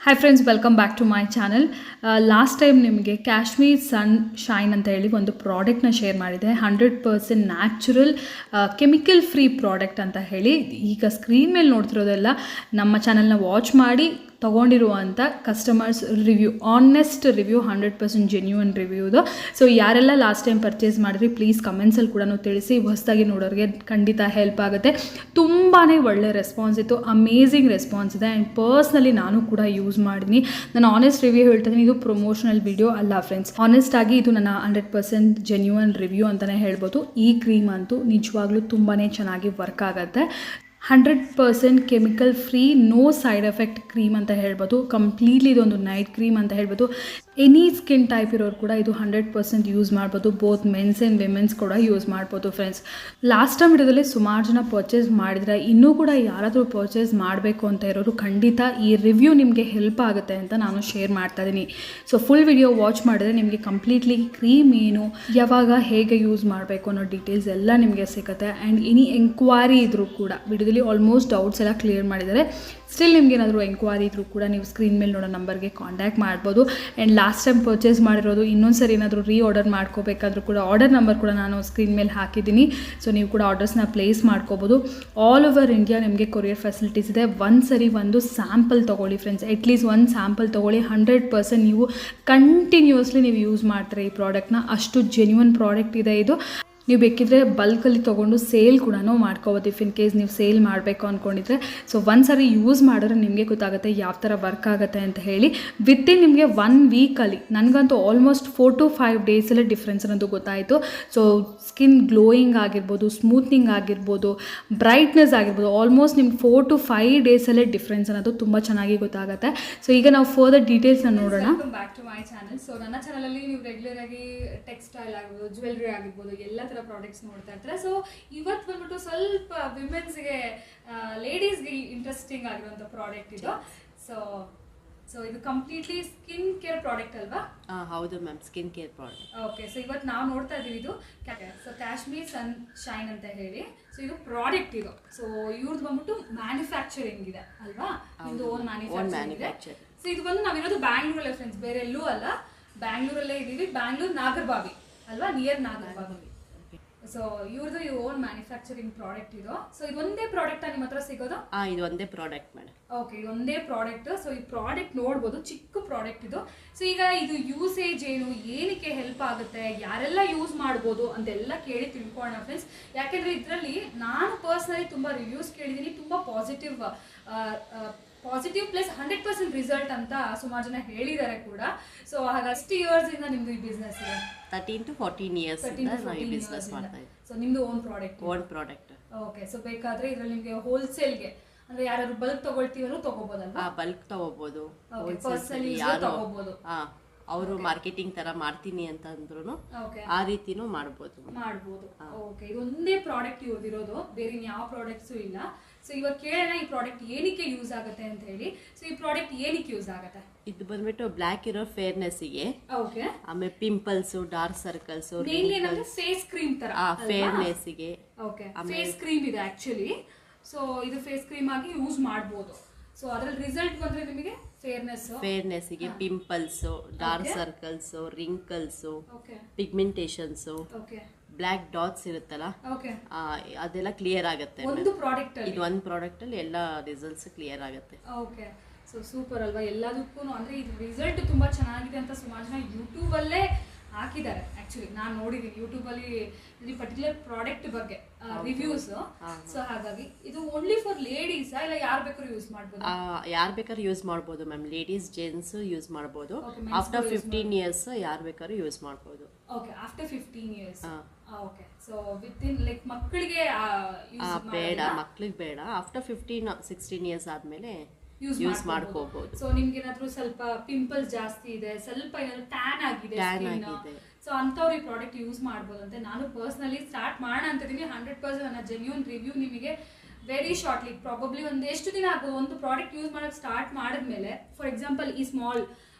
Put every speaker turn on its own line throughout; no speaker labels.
Hi friends, welcome back to my channel. Last time ನಿಮಗೆ ಕಾಶ್ಮೀರ್ ಸನ್ shine ಅಂತ ಹೇಳಿ ಒಂದು ಪ್ರಾಡಕ್ಟ್ನ ಶೇರ್ ಮಾಡಿದೆ. 100% ನ್ಯಾಚುರಲ್ ಕೆಮಿಕಲ್ ಫ್ರೀ ಪ್ರಾಡಕ್ಟ್ ಅಂತ ಹೇಳಿ. ಈಗ ಸ್ಕ್ರೀನ್ ಮೇಲೆ ನೋಡ್ತಿರೋದೆಲ್ಲ ನಮ್ಮ ಚಾನಲ್ನ ವಾಚ್ ಮಾಡಿ ತೊಗೊಂಡಿರುವಂಥ customers review, honest review, 100% genuine ರಿವ್ಯೂದು. ಸೊ ಯಾರೆಲ್ಲ ಲಾಸ್ಟ್ ಟೈಮ್ ಪರ್ಚೇಸ್ ಮಾಡಿದ್ರಿ ಪ್ಲೀಸ್ ಕಮೆಂಟ್ಸಲ್ಲಿ ಕೂಡ ತಿಳಿಸಿ. ಹೊಸದಾಗಿ ನೋಡೋರಿಗೆ ಖಂಡಿತ ಹೆಲ್ಪ್ ಆಗುತ್ತೆ. ತುಂಬಾ ಒಳ್ಳೆ ರೆಸ್ಪಾನ್ಸ್ ಇತ್ತು, ಅಮೇಝಿಂಗ್ ರೆಸ್ಪಾನ್ಸ್ ಇದೆ. ಆ್ಯಂಡ್ ಪರ್ಸ್ನಲಿ ನಾನು ಕೂಡ ಯೂಸ್ ಮಾಡಿದ್ದೀನಿ. ನಾನು ಆನೆಸ್ಟ್ ರಿವ್ಯೂ ಹೇಳ್ತಿದ್ದೀನಿ, ಇದು ಪ್ರಮೋಷನಲ್ ವಿಡಿಯೋ ಅಲ್ಲ ಫ್ರೆಂಡ್ಸ್. ಆನೆಸ್ಟ್ ಆಗಿ ಇದು ನನ್ನ 100% ಜೆನ್ಯೂನ್ ರಿವ್ಯೂ ಅಂತಲೇ ಹೇಳ್ಬೋದು. ಈ ಕ್ರೀಮ್ ಅಂತೂ ನಿಜವಾಗ್ಲೂ ತುಂಬಾ ಚೆನ್ನಾಗಿ ವರ್ಕ್ ಆಗುತ್ತೆ. 100% chemical free, no side effect cream ಅಂತ ಹೇಳ್ಬೋದು. ಕಂಪ್ಲೀಟ್ಲಿ ಇದೊಂದು ನೈಟ್ ಕ್ರೀಮ್ ಅಂತ ಹೇಳ್ಬೋದು. ಎನಿ ಸ್ಕಿನ್ ಟೈಪ್ ಇರೋರು ಕೂಡ ಇದು 100% ಯೂಸ್ ಮಾಡ್ಬೋದು. ಬೋತ್ ಮೆನ್ಸ್ ಆ್ಯಂಡ್ ವಿಮೆನ್ಸ್ ಕೂಡ ಯೂಸ್ ಮಾಡ್ಬೋದು ಫ್ರೆಂಡ್ಸ್. ಲಾಸ್ಟ್ ಟೈಮ್ ವಿಡಿಯೋದಲ್ಲಿ ಸುಮಾರು ಜನ ಪರ್ಚೇಸ್ ಮಾಡಿದ್ರೆ, ಇನ್ನೂ ಕೂಡ ಯಾರಾದರೂ ಪರ್ಚೇಸ್ ಮಾಡಬೇಕು ಅಂತ ಇರೋರು ಖಂಡಿತ ಈ ರಿವ್ಯೂ ನಿಮಗೆ ಹೆಲ್ಪ್ ಆಗುತ್ತೆ ಅಂತ ನಾನು ಶೇರ್ ಮಾಡ್ತಾ ಇದ್ದೀನಿ. ಸೊ ಫುಲ್ ವಿಡಿಯೋ ವಾಚ್ ಮಾಡಿದ್ರೆ ನಿಮಗೆ ಕಂಪ್ಲೀಟ್ಲಿ ಕ್ರೀಮ್ ಏನು, ಯಾವಾಗ, ಹೇಗೆ ಯೂಸ್ ಮಾಡಬೇಕು ಅನ್ನೋ ಡೀಟೇಲ್ಸ್ ಎಲ್ಲ ನಿಮಗೆ ಸಿಗುತ್ತೆ. ಆ್ಯಂಡ್ ಎನಿ ಎಂಕ್ವೈರಿ ಇದ್ರೂ ಕೂಡ ವಿಡಿಯೋದಲ್ಲಿ ಆಲ್ಮೋಸ್ಟ್ ಡೌಟ್ಸ್ ಎಲ್ಲ ಕ್ಲಿಯರ್ ಮಾಡಿದ್ದಾರೆ. ಸ್ಟಿಲ್ ನಿಮ್ಗೆ ಏನಾದರೂ ಎಂಕ್ವೈರಿ ಇದ್ರೂ ಕೂಡ ನೀವು ಸ್ಕ್ರೀನ್ ಮೇಲೆ ನೋಡೋ ನಂಬರ್ಗೆ ಕಾಂಟ್ಯಾಕ್ಟ್ ಮಾಡ್ಬೋದು. ಆ್ಯಂಡ್ ಲಾಸ್ಟ್ ಟೈಮ್ ಪರ್ಚೇಸ್ ಮಾಡಿರೋದು ಇನ್ನೊಂದು ಸರಿ ಏನಾದರೂ ಆರ್ಡರ್ ಮಾಡ್ಕೋಬೇಕಾದ್ರೂ ಕೂಡ ಆರ್ಡರ್ ನಂಬರ್ ಕೂಡ ನಾನು ಸ್ಕ್ರೀನ್ ಮೇಲೆ ಹಾಕಿದ್ದೀನಿ. ಸೊ ನೀವು ಕೂಡ ಆರ್ಡರ್ಸ್ನ ಪ್ಲೇಸ್ ಮಾಡ್ಕೋಬೋದು. ಆಲ್ ಓವರ್ ಇಂಡಿಯಾ ನಿಮಗೆ ಕೊರಿಯರ್ ಫೆಸಿಲಿಟೀಸ್ ಇದೆ. ಒಂದು ಸ್ಯಾಂಪಲ್ ತೊಗೊಳ್ಳಿ ಫ್ರೆಂಡ್ಸ್, ಅಟ್ಲೀಸ್ಟ್ ಒಂದು ಸ್ಯಾಂಪಲ್ ತೊಗೊಳ್ಳಿ. 100% ನೀವು ಕಂಟಿನ್ಯೂಸ್ಲಿ ನೀವು ಯೂಸ್ ಮಾಡ್ತೀರಿ ಈ ಪ್ರಾಡಕ್ಟ್ನ. ಅಷ್ಟು ಜೆನ್ಯೂನ್ ಪ್ರಾಡಕ್ಟ್ ಇದೆ ಇದು. ನೀವು ಬೇಕಿದ್ರೆ ಬಲ್ಕಲ್ಲಿ ತೊಗೊಂಡು ಸೇಲ್ ಕೂಡ ಮಾಡ್ಕೋಬೋದು, ಇಫ್ ಇನ್ ಕೇಸ್ ನೀವು ಸೇಲ್ ಮಾಡಬೇಕು ಅಂದ್ಕೊಂಡಿದ್ರೆ. ಸೊ ಒಂದು ಸಾರಿ ಯೂಸ್ ಮಾಡಿದ್ರೆ ನಿಮಗೆ ಗೊತ್ತಾಗುತ್ತೆ ಯಾವ ಥರ ವರ್ಕ್ ಆಗುತ್ತೆ ಅಂತ ಹೇಳಿ. ವಿತಿನ್ ನಿಮಗೆ 1 ವೀಕಲ್ಲಿ, ನನಗಂತೂ ಆಲ್ಮೋಸ್ಟ್ 4 to 5 ಡೇಸಲ್ಲೇ ಡಿಫ್ರೆನ್ಸ್ ಅನ್ನೋದು ಗೊತ್ತಾಯಿತು. ಸೊ ಸ್ಕಿನ್ ಗ್ಲೋಯಿಂಗ್ ಆಗಿರ್ಬೋದು, ಸ್ಮೂತ್ನಿಂಗ್ ಆಗಿರ್ಬೋದು, ಬ್ರೈಟ್ನೆಸ್ ಆಗಿರ್ಬೋದು, ಆಲ್ಮೋಸ್ಟ್ ನಿಮ್ಗೆ 4 to 5 ಡೇಸಲ್ಲೇ ಡಿಫ್ರೆನ್ಸ್ ಅನ್ನೋದು ತುಂಬ ಚೆನ್ನಾಗಿ ಗೊತ್ತಾಗುತ್ತೆ. ಸೊ ಈಗ ನಾವು ಫರ್ದರ್ ಡೀಟೇಲ್ಸ್ನ ನೋಡೋಣ. Back to my channel. So ನನ್ನ ಚಾನಲಲ್ಲಿ ನೀವು ರೆಗ್ಯುಲರ್ ಆಗಿ ಟೆಕ್ಸ್ಟೈಲ್ ಆಗಿರ್ಬೋದು, ಜ್ಯುವೆಲ್ರಿ ಆಗಿರ್ಬೋದು, ಎಲ್ಲ ಪ್ರಾಡಕ್ಟ್ಸ್ ನೋಡ್ತಾ ಇರ್ತಾರೆ. ಸೊ ಇವತ್ತು ಬಂದ್ಬಿಟ್ಟು ಸ್ವಲ್ಪ ವಿಮೆನ್ಸ್ಗೆ, ಲೇಡೀಸ್ಗೆ ಇಂಟ್ರೆಸ್ಟಿಂಗ್ ಆಗಿರುವಂಥ ಪ್ರಾಡಕ್ಟ್ ಇದು. ಸೊ ಇದು ಕಂಪ್ಲೀಟ್ಲಿ ಸ್ಕಿನ್ ಕೇರ್ ಪ್ರಾಡಕ್ಟ್ ಅಲ್ವಾ?
ಹೌದು ma'am, skin care product.
Okay, so ಇವತ್ತು ನಾವು ನೋಡ್ತಾ ಇದೀವಿ ಇದು ಕಾಶ್ಮೀರ್ ಸನ್ ಶೈನ್ ಅಂತ ಹೇಳಿ. ಸೊ ಇದು ಪ್ರಾಡಕ್ಟ್ ಇದು. ಸೊ ಇವ್ರದ್ದು ಬಂದ್ಬಿಟ್ಟು ಮ್ಯಾನುಫ್ಯಾಕ್ಚರಿಂಗ್ ಇದೆ ಅಲ್ವಾ? ಇದು ಓನ್ ಮ್ಯಾನುಫ್ಯಾಕ್ಚರ್. ಸೊ ಇದು ಬಂದು ನಾವಿರೋದು ಬ್ಯಾಂಗ್ಳೂರಲ್ಲೇ ಫ್ರೆಂಡ್ಸ್, ಬೇರೆ ಎಲ್ಲೂ ಅಲ್ಲ, ಬ್ಯಾಂಗ್ಳೂರಲ್ಲೇ ಇದೀವಿ. ಬ್ಯಾಂಗ್ಳೂರ್ ನಾಗರಬಾವಿ ಅಲ್ವಾ, ನಿಯರ್ ನಾಗರಬಾವಿ. ಸೊ ಇವ್ರದ್ದು ಓನ್ ಮ್ಯಾನುಫ್ಯಾಕ್ಚರಿಂಗ್ ಪ್ರಾಡಕ್ಟ್ ಇದು. ಸೊ ಇದೊಂದೇ ಪ್ರಾಡಕ್ಟ್ ನಿಮ್ಮ ಹತ್ರ ಸಿಗೋದು?
ಇದು ಒಂದೇ ಪ್ರಾಡಕ್ಟ್ ಮೇಡಮ್.
ಓಕೆ, ಇದೊಂದೇ ಪ್ರಾಡಕ್ಟ್. ಸೊ ಈ ಪ್ರಾಡಕ್ಟ್ ನೋಡ್ಬೋದು, ಚಿಕ್ಕ ಪ್ರಾಡಕ್ಟ್ ಇದು. ಸೊ ಈಗ ಇದು ಯೂಸೇಜ್ ಏನು, ಏನಕ್ಕೆ ಹೆಲ್ಪ್ ಆಗುತ್ತೆ, ಯಾರೆಲ್ಲ ಯೂಸ್ ಮಾಡ್ಬೋದು ಅಂತೆಲ್ಲ ಕೇಳಿ ತಿಳ್ಕೊಳ್ಳೋಣ ಫ್ರೆಂಡ್ಸ್. ಯಾಕೆಂದ್ರೆ ಇದರಲ್ಲಿ ನಾನು ಪರ್ಸನಲಿ ತುಂಬ ರಿವ್ಯೂಸ್ ಕೇಳಿದ್ದೀನಿ, ತುಂಬ ಪಾಸಿಟಿವ್ ಪ್ಲಸ್ 100% ರಿಸಲ್ಟ್ ಅಂತ ಸುಮಾರು ಜನ ಹೇಳಿದ್ದಾರೆ ಕೂಡ. ಸೊ ಹಾಗೆ 60 years ಇಂದ ನಿಮ್ದು ಈ ಬಿಸ್ನೆಸ್ ಇದೆ?
13 to 14 years ನಾವು ಈ ಬಿಸ್ನೆಸ್ ಮಾಡ್ತಾ ಇದ್ದೀವಿ.
ಸೊ ನಿಮ್ದು ಓನ್ ಪ್ರಾಡಕ್ಟ್. ಓಕೆ, ಸೊ ಬೇಕಾದ್ರೆ ಇದರಲ್ಲಿ ನಿಮಗೆ ಹೋಲ್ಸೇಲ್ಗೆ, ಅಂದ್ರೆ ಯಾರು ಬಲ್ಕ್ ತಗೊಳ್ತೀವೋ ತಗೋಬೋದಲ್ವಾ?
ಬಲ್ಕ್ ತಗೋಬಹುದು,
ಪರ್ಸನಲಿ ತಗೋಬಹುದು.
ಅವರು ಮಾರ್ಕೆಟಿಂಗ್ ತರ ಮಾಡ್ತೀನಿ ಅಂತ ಅಂದ್ರೂ ಆ ರೀತಿನೂ ಮಾಡ್ಬೋದು.
ಓಕೆ, ಇದೊಂದೇ ಪ್ರಾಡಕ್ಟ್ ಇರೋದು, ಬೇರೆ ಯಾವ ಪ್ರಾಡಕ್ಟ್ಸು ಇಲ್ಲ. ಸೊ ಇವಾಗ ಕೇಳೋಣ ಈ ಪ್ರಾಡಕ್ಟ್ ಏನಕ್ಕೆ ಯೂಸ್ ಆಗುತ್ತೆ ಅಂತ ಹೇಳಿ. ಸೊ ಈ ಪ್ರಾಡಕ್ಟ್ ಏನಕ್ಕೆ ಯೂಸ್ ಆಗುತ್ತೆ?
ಇದು ಬಂದ್ಬಿಟ್ಟು ಬ್ಲ್ಯಾಕ್ ಇರೋ ಫೇರ್ನೆಸ್ಗೆ, ಆಮೇಲೆ pimples, dark circles,
face cream ತರ
ಫೇರ್ನೆಸ್ಗೆ.
ಓಕೆ, ಫೇಸ್ ಕ್ರೀಮ್ ಇದೆ ಆಕ್ಚುಲಿ. ಸೊ ಇದು ಫೇಸ್ ಕ್ರೀಮ್ ಆಗಿ ಯೂಸ್ ಮಾಡಬಹುದು. ಸೊ ಅದರಲ್ಲಿ ರಿಸಲ್ಟ್ ಬಂದ್ರೆ ನಿಮಗೆ ಫೇರ್ನೆಸ್ಗೆ, pimples, dark circles, wrinkles, pigmentations, black dots ಇರುತ್ತಲ್ಲ, ಅದೆಲ್ಲ ಕ್ಲಿಯರ್ ಆಗುತ್ತೆ. ಇದು ಒಂದು ಪ್ರಾಡಕ್ಟ್ ಅಲ್ಲಿ ಎಲ್ಲ ರಿಸಲ್ಟ್ಸ್ ಕ್ಲಿಯರ್ ಆಗುತ್ತೆ. ಓಕೆ, ಸೊ ಸೂಪರ್ ಅಲ್ವಾ? ಎಲ್ಲದಕ್ಕೂ ಅಂದ್ರೆ ಇದು ರಿಸಲ್ಟ್ ತುಂಬಾ ಚೆನ್ನಾಗಿದೆ ಅಂತ ಸುಮಾರು ಜನ ಯೂಟ್ಯೂಬ್ ಅಲ್ಲೇ ಹಾಕಿದ್ದಾರೆ. ಆಕ್ಚುಲಿ ನಾನು ನೋಡಿದ್ದೀನಿ ಯೂಟ್ಯೂಬ್ ಅಲ್ಲಿ ಈ ಪರ್ಟಿಕ್ಯುಲರ್ ಪ್ರಾಡಕ್ಟ್ ಬಗ್ಗೆ ರಿವ್ಯೂಸ್. ಸೊ ಹಾಗಾಗಿ ಇದು ಓನ್ಲಿ ಫಾರ್ ಲೇಡೀಸ್ ಇಲ್ಲ ಯಾರು ಬೇಕಾದ್ರೂ ಯೂಸ್ ಮಾಡಬಹುದು?
ಯಾರು ಬೇಕಾದ್ರೂ ಯೂಸ್ ಮಾಡಬಹುದು ಮ್ಯಾಮ್. ಲೇಡೀಸ್, ಜೆಂಟ್ಸ್ ಯೂಸ್ ಮಾಡಬಹುದು. ಆಫ್ಟರ್ 15 years ಯಾರು ಬೇಕಾದ್ರೂ ಯೂಸ್ ಮಾಡಬಹುದು.
Okay, after 15 years. Okay, so within like ಮಕ್ಕಳಿಗೆ
ಬೇಡ, ಮಕ್ಕಳಿಗೆ ಬೇಡ. ಆಫ್ಟರ್ 15-16 years ಆದ್ಮೇಲೆ ಯೂಸ್ ಮಾಡ್ಕೋಬಹುದು.
ಸೊ ನಿಮ್ಗೆ ಏನಾದ್ರೂ ಸ್ವಲ್ಪ ಪಿಂಪಲ್ಸ್ ಜಾಸ್ತಿ ಇದೆ, ಸ್ವಲ್ಪ ಏನಾದ್ರು ಟ್ಯಾನ್ ಆಗಿದೆ, ಸೊ ಅಂತವ್ರು ಈ ಪ್ರಾಡಕ್ಟ್ ಯೂಸ್ ಮಾಡ್ಬೋದು ಅಂತ ನಾನು ಪರ್ಸನಲಿ ಸ್ಟಾರ್ಟ್ ಮಾಡೋಣ ಅಂತಿದ್ದೀನಿ. 100% ನನ್ನ ಜೆನ್ಯೂನ್ ರಿವ್ಯೂ ನಿಮಗೆ ವೆರಿ ಶಾರ್ಟ್ಲಿ, ಪ್ರಾಬಬ್ಲಿ ಎಷ್ಟು ದಿನ ಆಗ್ಬೋದು ಒಂದು ಪ್ರಾಡಕ್ಟ್ ಯೂಸ್ ಮಾಡೋಕೆ ಸ್ಟಾರ್ಟ್ ಮಾಡಿದ್ಮೇಲೆ. ಫಾರ್ ಎಕ್ಸಾಂಪಲ್ ಈ ಸ್ಮಾಲ್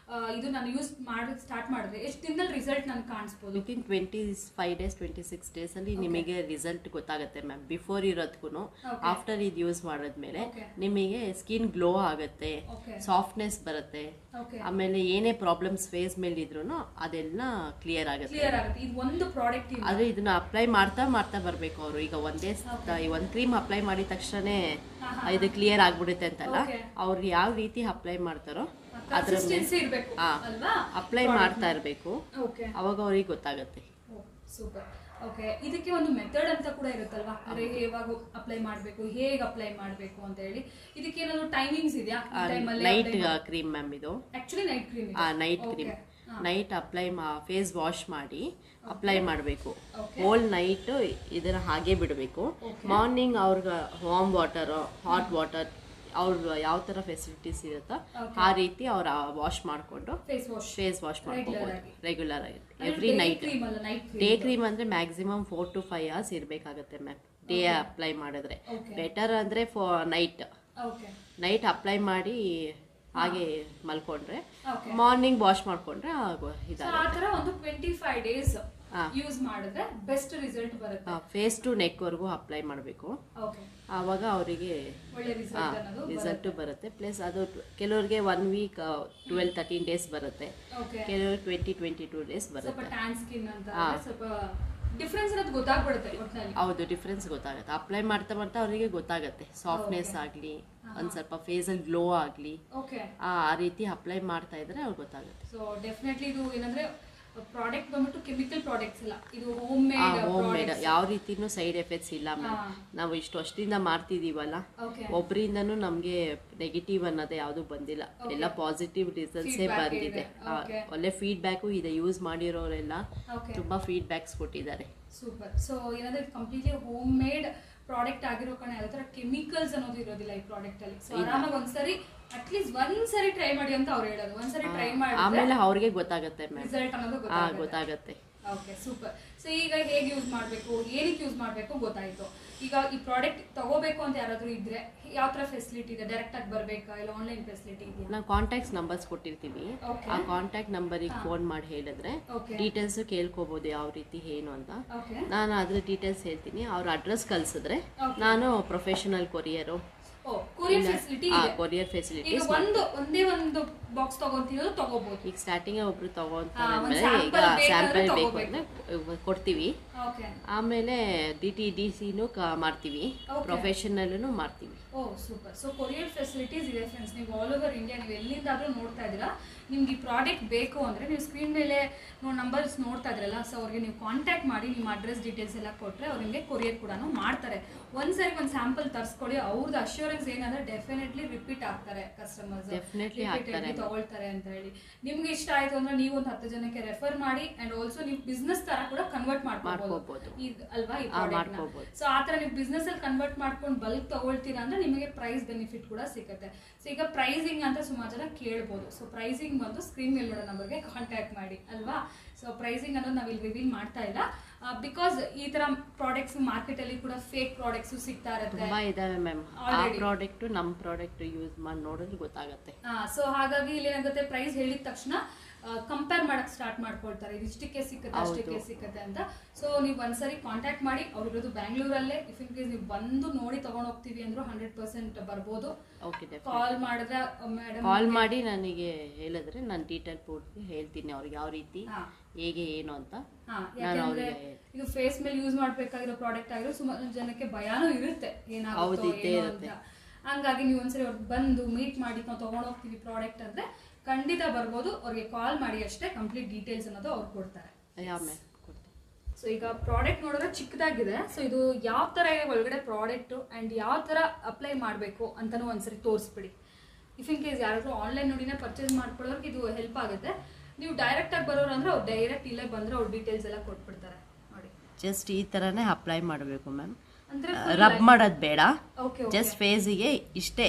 ಇದು ನಾನು ಯೂಸ್ ಮಾಡಿ ಸ್ಟಾರ್ಟ್ ಮಾಡಿದ್ರೆ ಎಷ್ಟು ದಿನದಲ್ಲಿ ರಿಸಲ್ಟ್ ನನಗೆ ಕಾಣಿಸ್ಬೋದು?
ವಿತಿನ್ 25 ಡೇಸ್ 26 ಡೇಸಲ್ಲಿ ನಿಮಗೆ ರಿಸಲ್ಟ್ ಗೊತ್ತಾಗುತ್ತೆ ಮ್ಯಾಮ್. ಬಿಫೋರ್ ಇರೋದಕ್ಕೂ ಆಫ್ಟರ್ ಇದು ಯೂಸ್ ಮಾಡಿದ್ಮೇಲೆ ನಿಮಗೆ ಸ್ಕಿನ್ ಗ್ಲೋ ಆಗುತ್ತೆ, ಸಾಫ್ಟ್ನೆಸ್ ಬರುತ್ತೆ, ಆಮೇಲೆ ಏನೇ ಪ್ರಾಬ್ಲಮ್ಸ್ ಫೇಸ್ ಮೇಲೆ ಇದ್ರೂ ಅದೆಲ್ಲ ಕ್ಲಿಯರ್ ಆಗುತ್ತೆ.
ಇದು ಒಂದು ಪ್ರಾಡಕ್ಟ್
ಆದರೆ ಇದನ್ನ ಅಪ್ಲೈ ಮಾಡ್ತಾ ಮಾಡ್ತಾ ಬರಬೇಕು ಅವರು. ಈಗ ಒಂದು ಕ್ರೀಮ್ ಅಪ್ಲೈ ಮಾಡಿದ ತಕ್ಷಣ ಇದು ಕ್ಲಿಯರ್ ಆಗ್ಬಿಡುತ್ತೆ ಅಂತಲ್ಲ, ಅವ್ರು ಯಾವ ರೀತಿ ಅಪ್ಲೈ ಮಾಡ್ತಾರೋ ಅದ್ರ ಅಪ್ಲೈ ಮಾಡ್ತಾ ಇರಬೇಕು, ಅವಾಗ ಅವ್ರಿಗೆ ಗೊತ್ತಾಗುತ್ತೆ.
ಸೂಪರ್. ಓಕೆ, ಇದಕ್ಕೆ ಒಂದು ಮೆಥಡ್ ಅಂತ ಕೂಡ ಇರುತ್ತಲ್ವಾ, ಅಂದ್ರೆ ಯಾವಾಗ ಅಪ್ಲೈ ಮಾಡಬೇಕು, ಹೇಗೆ ಅಪ್ಲೈ ಮಾಡಬೇಕು ಅಂತ ಹೇಳಿ. ಇದಕ್ಕೆ ಏನಾದ್ರು ಟೈಮಿಂಗ್ಸ್ ಇದೆಯಾ?
ನೈಟ್ ಕ್ರೀಮ್ ಮ್ಯಾಮ್ ಇದು.
Actually night cream.
Night cream night apply face wash ಮಾಡಿ ಅಪ್ಲೈ ಮಾಡಬೇಕು. ಹೋಲ್ ನೈಟ್ ಇದನ್ನ ಹಾಗೆ ಬಿಡಬೇಕು. ಮಾರ್ನಿಂಗ್ ಅವ್ರಿಗೆ ವಾರ್ಮ್ ವಾಟರ್, ಹಾಟ್ ವಾಟರ್, ಅವ್ರ ಯಾವ ಥರ ಫೆಸಿಲಿಟೀಸ್ ಇರುತ್ತೋ ಆ ರೀತಿ ಅವ್ರು ವಾಶ್ ಮಾಡಿಕೊಂಡು ಫೇಸ್ ವಾಶ್ ಮಾಡ್ಕೋಬೋದು ರೆಗ್ಯುಲರ್ ಆಗಿ ಎವ್ರಿ ನೈಟ್. ಡೇ ಕ್ರೀಮ್ ಅಂದರೆ ಮ್ಯಾಕ್ಸಿಮಮ್ 4 to 5 hours ಇರಬೇಕಾಗತ್ತೆ ಮ್ಯಾಮ್. ಡೇ ಅಪ್ಲೈ ಮಾಡಿದ್ರೆ ಬೆಟರ್ ಅಂದರೆ ನೈಟ್ ಅಪ್ಲೈ ಮಾಡಿ ಹಾಗೆ ಮಲ್ಕೊಂಡ್ರೆ ಮಾರ್ನಿಂಗ್ ವಾಶ್ ಮಾಡ್ಕೊಂಡ್ರೆ
ಇದಾಗುತ್ತೆ. ಒಂದು 25 days ಯೂಸ್ ಮಾಡಿದ್ರೆ ಬೆಸ್ಟ್ ರಿಸಲ್ಟ್ ಬರುತ್ತೆ.
ಫೇಸ್ ಟು ನೆಕ್ ವರೆಗೂ ಅಪ್ಲೈ ಮಾಡಬೇಕು, ಆವಾಗ ಅವರಿಗೆ ರಿಸಲ್ಟ್ ಬರುತ್ತೆ. ಪ್ಲಸ್ ಅದು ಕೆಲವರಿಗೆ 1 week 12-13 days ಬರುತ್ತೆ, ಕೆಲವರಿಗೆ 20-22 days ಬರುತ್ತೆ. ಹೌದು, ಡಿಫ್ರೆನ್ಸ್ ಗೊತ್ತಾಗುತ್ತೆ. ಅಪ್ಲೈ ಮಾಡ್ತಾ ಮಾಡ್ತಾ ಅವರಿಗೆ ಗೊತ್ತಾಗುತ್ತೆ. ಸಾಫ್ಟ್ನೆಸ್ ಆಗಲಿ, ಒಂದು ಸ್ವಲ್ಪ ಫೇಸಲ್ಲಿ ಗ್ಲೋ ಆಗಲಿ, ಆ ರೀತಿ ಅಪ್ಲೈ ಮಾಡ್ತಾ ಇದ್ರೆ ಅವ್ರಿಗೆ ಗೊತ್ತಾಗುತ್ತೆ.
ಸೊ ಡೆಫಿನೆಟ್ಲಿ ಇದು ಏನಂದ್ರೆ ಪ್ರಾಡಕ್ಟ್ ಬಂದ್ಬಿಟ್ಟು ಕೆಮಿಕಲ್ ಪ್ರಾಡಕ್ಟ್ಸ್ ಇಲ್ಲ, ಇದು ಹೋಮ್ ಮೇಡ್.
ಯಾವ ರೀತಿನೂ ಸೈಡ್ ಎಫೆಕ್ಟ್ಸ್ ಇಲ್ಲ ಮ್ಯಾಮ್. ನಾವು ಇಷ್ಟು ವರ್ಷದಿಂದ ಮಾಡ್ತಿದೀವಲ್ಲ, ಒಬ್ಬರಿಂದನೂ ನಮಗೆ ನೆಗೆಟಿವ್ ಅನ್ನೋದೇ ಯಾವುದು ಬಂದಿಲ್ಲ, ಎಲ್ಲ ಪಾಸಿಟಿವ್ ರಿಸಲ್ಟ್ಸೇ ಬಂದಿದೆ. ಒಳ್ಳೆ ಫೀಡ್ಬ್ಯಾಕು ಇದೆ. ಯೂಸ್ ಮಾಡಿರೋರೆಲ್ಲ ತುಂಬಾ ಫೀಡ್ಬ್ಯಾಕ್ಸ್ ಕೊಟ್ಟಿದ್ದಾರೆ.
ಸೂಪರ್. ಸೊ ಏನಂದ್ರೆ ಕಂಪ್ಲೀಟ್ಲಿ ಹೋಮ್ ಮೇಡ್ ಪ್ರಾಡಕ್ಟ್ ಆಗಿರೋ ಕಾರಣ ಯಾವ ತರ ಕೆಮಿಕಲ್ಸ್ ಅನ್ನೋದು ಇರೋದಿಲ್ಲ ಈ ಪ್ರಾಡಕ್ಟ್ ಅಲ್ಲಿ. ಸೊ ಆರಾಮಾಗಿ ಒಂದ್ಸರಿ ಅಟ್ಲೀಸ್ಟ್ ಒಂದ್ಸರಿ ಟ್ರೈ ಮಾಡಿ ಅಂತ ಅವ್ರು ಹೇಳೋದು. ಒಂದ್ಸರಿ ಟ್ರೈ ಮಾಡಿ
ಆಮೇಲೆ ಅವ್ರಿಗೆ ಗೊತ್ತಾಗುತ್ತೆ
ರಿಸಲ್ಟ್ ಅನ್ನೋದು
ಗೊತ್ತಾಗುತ್ತೆ.
Okay, super. ಸೊ ಈಗ ಹೇಗೆ ಯೂಸ್ ಮಾಡಬೇಕು, ಏನಕ್ಕೆ ಯೂಸ್ ಮಾಡಬೇಕು ಗೊತ್ತಾಯ್ತು. ಈಗ ಈ ಪ್ರಾಡಕ್ಟ್ ತಗೋಬೇಕು ಅಂತ ಯಾರಾದ್ರೂ ಇದ್ರೆ ಯಾವ ತರ ಫೆಸಿಲಿಟಿ ಇದೆ? ಡೈರೆಕ್ಟ್ ಆಗಿ ಬರ್ಬೇಕಾ ಇಲ್ಲ ಆನ್ಲೈನ್ ಫೆಸಿಲಿಟಿ ಇದೆಯಾ?
ನಾವು ಕಾಂಟ್ಯಾಕ್ಟ್ಸ್ ನಂಬರ್ಸ್ ಕೊಟ್ಟಿರ್ತೀವಿ, ಆ ಕಾಂಟ್ಯಾಕ್ಟ್ ನಂಬರಿಗೆ ಫೋನ್ ಮಾಡಿ ಹೇಳಿದ್ರೆ ಡೀಟೇಲ್ಸ್ ಕೇಳ್ಕೋಬಹುದು, ಯಾವ ರೀತಿ ಏನು ಅಂತ. ನಾನು ಅದ್ರ ಡೀಟೇಲ್ಸ್ ಹೇಳ್ತೀನಿ. ಅವ್ರ ಅಡ್ರೆಸ್ ಕಳ್ಸಿದ್ರೆ ನಾನು ಪ್ರೊಫೆಷನಲ್ ಕೊರಿಯರು ಕೊರಿಯರ್ ಫೆಸಿಲಿಟಿ
ಒಂದೇ ಒಂದು ಬಾಕ್ಸ್ ತಗೊಂತಿರೋದು ತಗೋಬಹುದು.
ಈಗ ಸ್ಟಾರ್ಟಿಂಗ್ ಒಬ್ರು ತಗೊಂತಾರೆ, ಈಗ ಸ್ಯಾಂಪಲ್ ಬೇಕು ಅಂದ್ರೆ ಕೊಡ್ತೀವಿ. ಆಮೇಲೆ DTDCನೂ ಮಾಡ್ತೀವಿ, ಪ್ರೊಫೆಷನಲ್ನು ಮಾಡ್ತೀವಿ.
ಸೂಪರ್. ಸೊ ಕೊರಿಯರ್ ಫೆಸಿಲಿಟೀಸ್ ಇದೆ ಫ್ರೆಂಡ್ಸ್. ನೀವು ಆಲ್ ಓವರ್ ಇಂಡಿಯಾ ನೀವು ಎಲ್ಲಿಂದಾದ್ರೂ ನೋಡ್ತಾ ಇದ್ದೀರಾ, ನಿಮ್ಗೆ ಈ ಪ್ರಾಡಕ್ಟ್ ಬೇಕು ಅಂದರೆ ನೀವು ಸ್ಕ್ರೀನ್ ಮೇಲೆ ನಂಬರ್ಸ್ ನೋಡ್ತಾ ಇದ್ರಲ್ಲ, ಸೊ ಅವ್ರಿಗೆ ನೀವು ಕಾಂಟ್ಯಾಕ್ಟ್ ಮಾಡಿ ನಿಮ್ಮ ಅಡ್ರೆಸ್ ಡೀಟೇಲ್ಸ್ ಎಲ್ಲ ಕೊಟ್ಟರೆ ಅವ್ರು ನಿಮಗೆ ಕೊರಿಯರ್ ಕೂಡ ಮಾಡ್ತಾರೆ. ಒಂದ್ಸರಿ ಒಂದು ಸ್ಯಾಂಪಲ್ ತರಿಸ್ಕೊಳ್ಳಿ, ಅವ್ರದ್ದು ಅಶ್ಯೂರೆನ್ಸ್ ಏನಂದ್ರೆ ಡೆಫಿನೆಟ್ಲಿ ರಿಪೀಟ್ ಆಗ್ತಾರೆ ಕಸ್ಟಮರ್ಸ್, ತಗೊಳ್ತಾರೆ ಅಂತ ಹೇಳಿ. ನಿಮ್ಗೆ ಇಷ್ಟ ಆಯ್ತು ಅಂದ್ರೆ ನೀವು ಒಂದು 10 ಜನಕ್ಕೆ ರೆಫರ್ ಮಾಡಿ ಅಂಡ್ ಆಲ್ಸೋ ನೀವು ಬಿಸ್ನೆಸ್ ತರ ಕೂಡ ಕನ್ವರ್ಟ್ ಮಾಡ್ಕೋಬಹುದು ಅಲ್ವಾ ಈ ಪ್ರಾಡಕ್ಟ್ ನ. ಸೊ ಆ ತರ ನೀವು ಬಿಸ್ನೆಸ್ ಅಲ್ಲಿ ಕನ್ವರ್ಟ್ ಮಾಡ್ಕೊಂಡು ಬಲ್ಕ್ ತಗೊಳ್ತೀರಾ ಅಂದ್ರೆ ನಿಮಗೆ ಪ್ರೈಸ್ ಬೆನಿಫಿಟ್ ಕೂಡ ಸಿಗುತ್ತೆ. ಸೊ ಈಗ ಪ್ರೈಸಿಂಗ್ ಅಂತ ಸುಮಾರು ಜನ ಕೇಳ್ಬೋದು. ಸೊ ಪ್ರೈಸಿಂಗ್ ಬಂದು ಸ್ಕ್ರೀನ್ ಮೇಲೆ ನೋಡೋ ನಂಬರ್ಗೆ ಕಾಂಟ್ಯಾಕ್ಟ್ ಮಾಡಿ ಅಲ್ವಾ. ಸೊ ಪ್ರೈಸಿಂಗ್ ಅನ್ನೋದು ನಾವು ಇಲ್ಲಿ ರಿವೀಲ್ ಮಾಡ್ತಾ ಇಲ್ಲ, ಬಿಕಾಸ್ ಈ ತರ ಪ್ರಾಡಕ್ಟ್ಸ್ ಮಾರ್ಕೆಟ್ ಅಲ್ಲಿ ಕೂಡ ಫೇಕ್ ಪ್ರಾಡಕ್ಟ್ಸ್ ಸಿಗ್ತಾ ಇರುತ್ತೆ,
ತುಂಬಾ ಇದಾವೆ ಮ್ಯಾಮ್. ಆ ಪ್ರಾಡಕ್ಟ್ ನಮ್ಮ ಪ್ರಾಡಕ್ಟ್ ಯೂಸ್ ಮಾಡಿ ನೋಡಿದ್ರೆ ಗೊತ್ತಾಗುತ್ತೆ.
ಸೊ ಹಾಗಾಗಿ ಇಲ್ಲಿ ಏನಾಗುತ್ತೆ, ಪ್ರೈಸ್ ಹೇಳಿದ ತಕ್ಷಣ ಕಂಪೇರ್ ಮಾಡಕ್ ಸ್ಟಾರ್ಟ್ ಮಾಡ್ಕೊಳ್ತಾರೆ, ಇಷ್ಟಕ್ಕೆ ಸಿಕ್ಕತ್ತೆ ಅಷ್ಟಕ್ಕೆ ಸಿಕ್ಕತ್ತೆ ಅಂತ. ಸೊ ನೀವು ಒಂದ್ಸರಿ ಕಾಂಟ್ಯಾಕ್ಟ್ ಮಾಡಿ. ಅವ್ರು ಇರೋದು ಬ್ಯಾಂಗ್ಳೂರಲ್ಲೇ. ಇಫ್ ಇನ್ ಕೇಸ್ ನೀವು ಬಂದು ನೋಡಿ ತಗೊಂಡ್ ಹೋಗ್ತೀವಿ ಅಂದ್ರೂ 100% ಬರ್ಬೋದು. ಕಾಲ್ ಮಾಡಿದ್ರೆ ಮೇಡಮ್
ಕಾಲ್ ಮಾಡಿ ನನಗೆ ಹೇಳಿದ್ರೆ ನಾನು ಡೀಟೇಲ್ ಪೂರ್ತಿ ಹೇಳ್ತೀನಿ ಅವ್ರಿಗೆ ಯಾವ ರೀತಿ ಹೇಗೆ ಏನು ಅಂತ.
ಇದು ಫೇಸ್ ಮೇಲೆ ಯೂಸ್ ಮಾಡ್ಬೇಕಾಗಿರೋ ಪ್ರಾಡಕ್ಟ್ ಆಗಿರೋ ಸುಮಾರು ಜನಕ್ಕೆ ಭಯಾನೂ ಇರುತ್ತೆ, ಏನಾಗುತ್ತೆ ಅಂತ. ಹಂಗಾಗಿ ನೀವು ಒಂದ್ಸರಿ ಅವ್ರಿಗೆ ಬಂದು ಮೀಟ್ ಮಾಡಿ ನಾವು ತಗೊಂಡ್ ಹೋಗ್ತೀವಿ ಪ್ರಾಡಕ್ಟ್ ಅಂದ್ರೆ ಖಂಡಿತ ಬರ್ಬೋದು. ಅವ್ರಿಗೆ ಕಾಲ್ ಮಾಡಿ ಅಷ್ಟೇ, ಕಂಪ್ಲೀಟ್ ಡೀಟೇಲ್ಸ್ ಅನ್ನೋದು ಅವ್ರು ಕೊಡ್ತಾರೆ. ಸೊ ಈಗ ಪ್ರಾಡಕ್ಟ್ ನೋಡಿದ್ರೆ ಚಿಕ್ಕದಾಗಿದೆ. ಸೊ ಇದು ಯಾವ ತರ ಇದೆ ಒಳಗಡೆ ಪ್ರಾಡಕ್ಟ್ ಅಂಡ್ ಯಾವ ತರ ಅಪ್ಲೈ ಮಾಡಬೇಕು ಅಂತಾನು ಒಂದ್ಸರಿ ತೋರಿಸ್ಬಿಡಿ. ಇಫ್ ಇನ್ ಕೇಸ್ ಯಾರಾದ್ರೂ ಆನ್ಲೈನ್ ನೋಡಿನೇ ಪರ್ಚೇಸ್ ಮಾಡ್ಕೊಳ್ಳೋರ್ಗೆ ಇದು ಹೆಲ್ಪ್ ಆಗುತ್ತೆ. ನೀವು ಡೈರೆಕ್ಟ್ ಆಗಿ ಬರೋರು ಅಂದ್ರೆ ಅವ್ರು ಡೈರೆಕ್ಟ್ ಇಲ್ಲೇ ಬಂದ್ರೆ ಅವ್ರು ಡೀಟೇಲ್ಸ್ ಎಲ್ಲ ಕೊಟ್ಬಿಡ್ತಾರೆ ನೋಡಿ.
ಜಸ್ಟ್ ಈ ತರನೇ ಅಪ್ಲೈ ಮಾಡಬೇಕು ಮ್ಯಾಮ್, ರಬ್ ಮಾಡೋದು ಬೇಡ. ಜಸ್ಟ್ ಫೇಸಿಗೆ ಇಷ್ಟೇ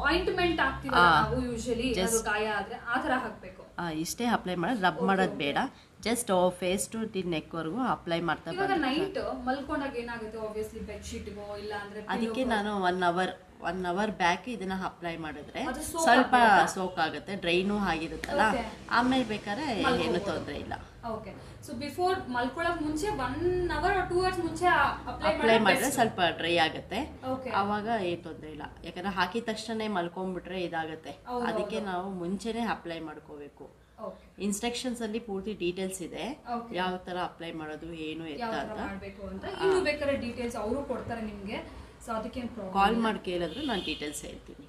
ಆಯಿಂಟ್ಮೆಂಟ್ ಹಾಕ್ತೀವಿ ನಾವು ಯೂಶುವಲಿ, ಗಾಯ ಆದ್ರೆ ಆ ತರ ಹಾಕಬೇಕು,
ಇಷ್ಟೇ ಅಪ್ಲೈ ಮಾಡೋದು. ರಬ್ ಮಾಡೋದು ಬೇಡ. ಜಸ್ಟ್ ಫೇಸ್ ಟು ದಿ ನೆಕ್ವರೆಗೂ ಅಪ್ಲೈ ಮಾಡ್ತಾ
ಇವಾಗ ನೈಟ್ ಮಲ್ಕೊಂಡಾಗ ಏನಾಗುತ್ತೆ ಆಬ್ವಿಯಸ್ಲಿ ಬೆಡ್ಶೀಟ್ಗೋ ಇಲ್ಲ ಅಂದ್ರೆ
ಅದಕ್ಕೆ ನಾನು 1 ಅವರ್ ಬ್ಯಾಕ್ ಇದನ್ನ ಅಪ್ಲೈ ಮಾಡಿದ್ರೆ ಸ್ವಲ್ಪ ಸೋಕ್ ಆಗುತ್ತೆ, ಡ್ರೈನು ಆಗಿರುತ್ತಲ್ಲ, ಆಮೇಲೆ ಬೇಕಾದ್ರೆ ಏನು ತೊಂದರೆ ಇಲ್ಲ.
ಓಕೆ, ಸೊ ಬಿಫೋರ್ ಮಲ್ಕೊಳ್ಳೋಕೆ ಮುಂಚೆ 1 ಅವರ್ 2 ಅವರ್ಸ್ ಮುಂಚೆ
ಅಪ್ಲೈ ಮಾಡಿದ್ರೆ ಸ್ವಲ್ಪ ಡ್ರೈ ಆಗುತ್ತೆ, ಅವಾಗ ಏನು ತೊಂದರೆ ಇಲ್ಲ. ಯಾಕಂದ್ರೆ ಹಾಕಿದ ತಕ್ಷಣ ಮಲ್ಕೊಂಡ್ಬಿಟ್ರೆ ಇದಾಗುತ್ತೆ, ಅದಕ್ಕೆ ನಾವು ಮುಂಚೆನೆ ಅಪ್ಲೈ ಮಾಡ್ಕೋಬೇಕು. ಇನ್ಸ್ಟ್ರಕ್ಷನ್ಸ್ ಅಲ್ಲಿ ಪೂರ್ತಿ ಡೀಟೇಲ್ಸ್ ಇದೆ, ಯಾವ ತರ ಅಪ್ಲೈ ಮಾಡೋದು ಏನು ಎತ್ತ ಅಂತ.
ಇನ್ನು ಬೇಕಾದ್ರೆ ಡೀಟೇಲ್ಸ್ ಅವರು ಕೊಡ್ತಾರೆ ನಿಮಗೆ, ಸೊ ಅದಕ್ಕೆ
ಕಾಲ್ ಮಾಡಿ ಕೇಳಿದ್ರೆ ನಾನು ಡೀಟೇಲ್ಸ್ ಹೇಳ್ತೀನಿ.